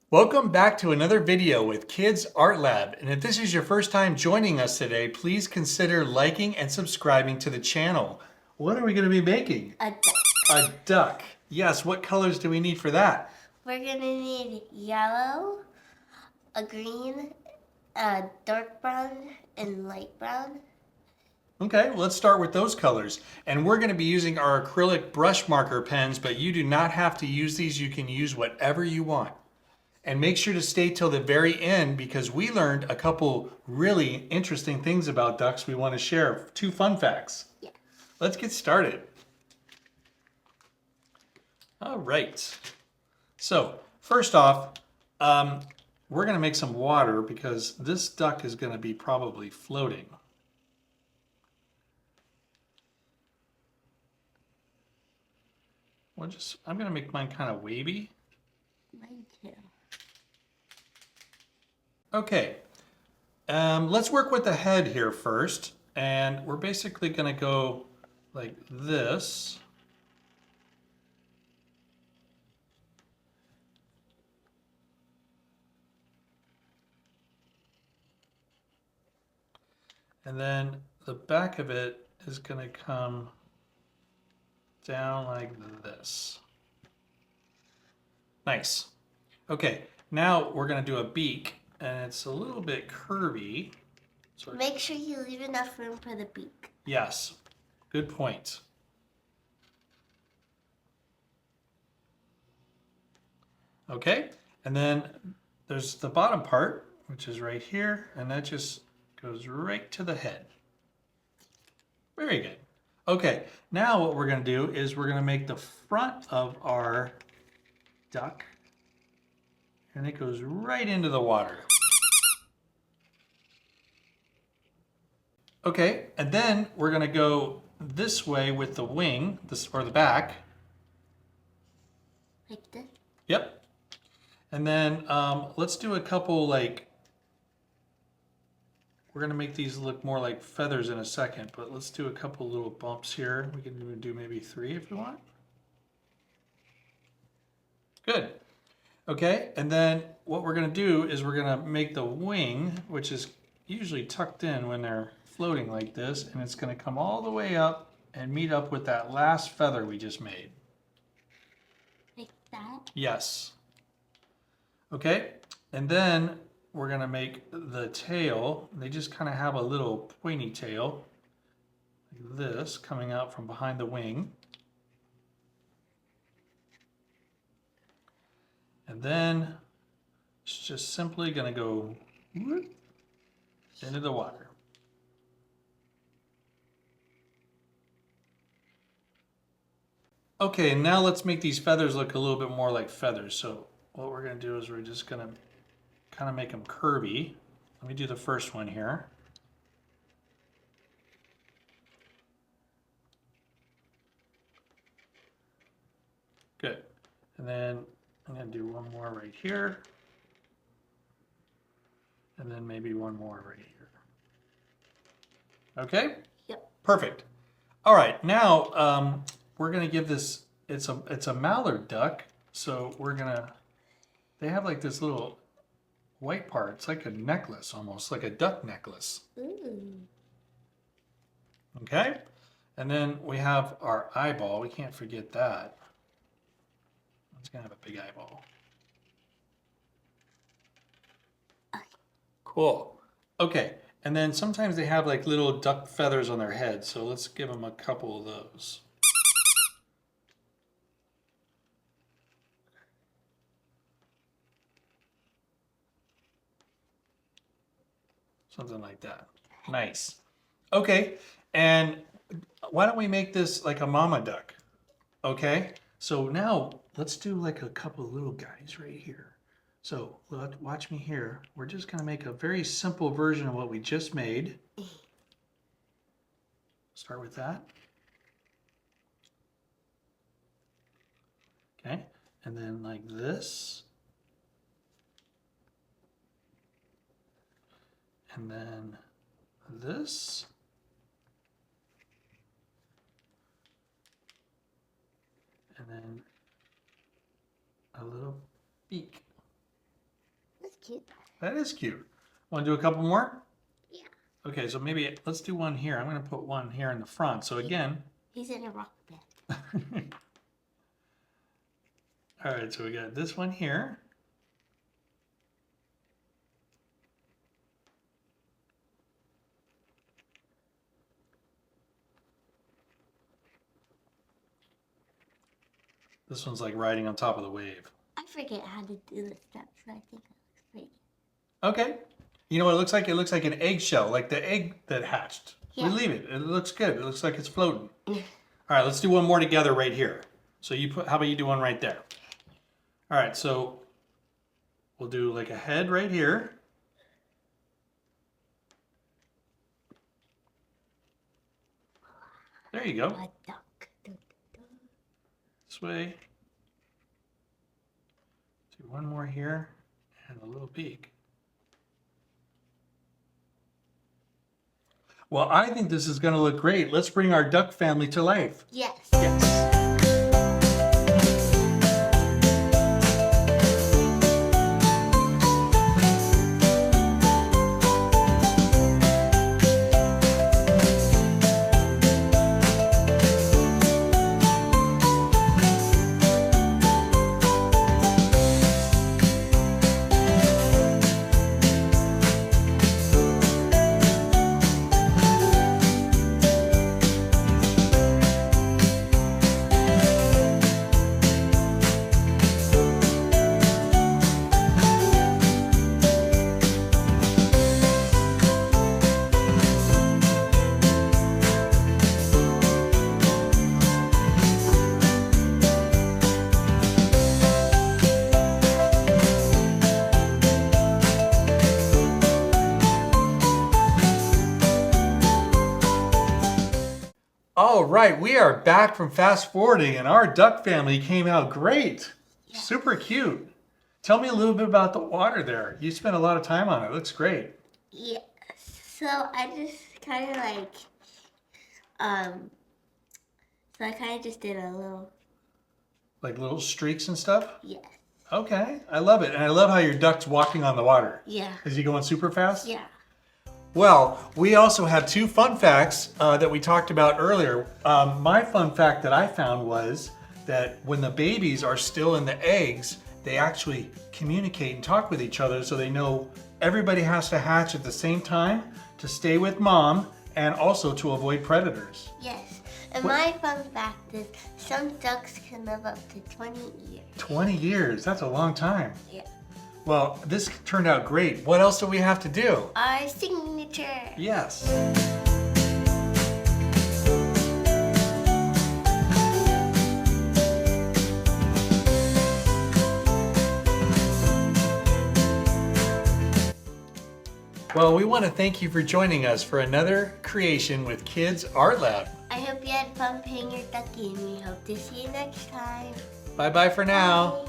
Welcome back to another video with Kids Art Lab. And if this is your first time joining us today, please consider liking and subscribing to the channel. What are we going to be making? A duck. A duck. Yes, what colors do we need for that? We're gonna need yellow, a green, a dark brown, and light brown. Okay, let's start with those colors. And we're going to be using our acrylic brush marker pens, but you do not have to use these. You can use whatever you want. And make sure to stay till the very end because we learned a couple really interesting things about ducks we want to share. 2 fun facts. Yeah. Let's get started. All right. So first off, we're going to make some water because this duck is going to be probably floating. I'm going to make mine kind of wavy. Mine too. Okay, let's work with the head here first. And we're basically going to go like this. And then the back of it is going to come down like this. Nice. Okay, now we're going to do a beak, and it's a little bit curvy. So make sure you leave enough room for the beak. Yes, good point. Okay, and then there's the bottom part, which is right here, and that just goes right to the head. Very good. Okay, now what we're going to do is we're going to make the front of our duck, and it goes right into the water. Okay, and then we're going to go this way with the wing, or the back. Like this? Yep. And then let's do a couple we're going to make these look more like feathers in a second, but let's do a couple little bumps here. We can even do maybe 3 if you want. Good. Okay, and then what we're going to do is we're going to make the wing, which is usually tucked in when they're floating like this, and it's going to come all the way up and meet up with that last feather we just made. Like that? Yes. Okay, and then we're going to make the tail. They just kind of have a little pointy tail, like this, coming out from behind the wing. And then it's just simply going to go into the water. Okay, now let's make these feathers look a little bit more like feathers. So what we're going to do is we're just going to kind of make them curvy. Let me do the first one here. Good. And then I'm going to do one more right here. And then maybe one more right here. Okay? Yep. Perfect. All right, now we're going to give this, it's a mallard duck. So we're going to, they have like this little white part. It's like a necklace almost, like a duck necklace. Ooh. Okay? And then we have our eyeball. We can't forget that. It's going to have a big eyeball. Cool. Okay, and then sometimes they have like little duck feathers on their head, so let's give them a couple of those. Something like that. Nice. Okay, and why don't we make this like a mama duck? Okay, so now let's do like a couple of little guys right here. So watch me here. We're just going to make a very simple version of what we just made. Start with that. Okay, and then like this. And then this. And then a little beak. cute. That is cute. Want to do a couple more? Yeah. Okay, so maybe let's do one here. I'm going to put one here in the front. So again. He's in a rock band. All right, so we got this one here. This one's like riding on top of the wave. I forget how to do the steps, so I think it looks pretty. Okay. You know what it looks like? It looks like an eggshell, like the egg that hatched. Yeah. We leave it. It looks good. It looks like it's floating. All right, let's do one more together right here. So how about you do one right there? All right, so we'll do like a head right here. There you go. A duck. This way. Do one more here and a little beak. Well, I think this is going to look great. Let's bring our duck family to life. Yes. Yes. All right, we are back from fast forwarding and our duck family came out great. Yeah. Super cute. Tell me a little bit about the water there. You spent a lot of time on it. It looks great. Yeah. So I just kind of like, so I kind of just did a little. Like little streaks and stuff? Yes. Okay, I love it. And I love how your duck's walking on the water. Yeah. Is he going super fast? Yeah. Well, we also have two fun facts that we talked about earlier. My fun fact that I found was that when the babies are still in the eggs, they actually communicate and talk with each other so they know everybody has to hatch at the same time to stay with mom and also to avoid predators. Yes. And What- my fun fact is some ducks can live up to 20 years. 20 years, that's a long time. Yeah. Well, this turned out great. What else do we have to do? Our signature. Yes. Well, we want to thank you for joining us for another creation with Kids Art Lab. I hope you had fun painting your ducky, and we hope to see you next time. Bye-bye for now. Bye.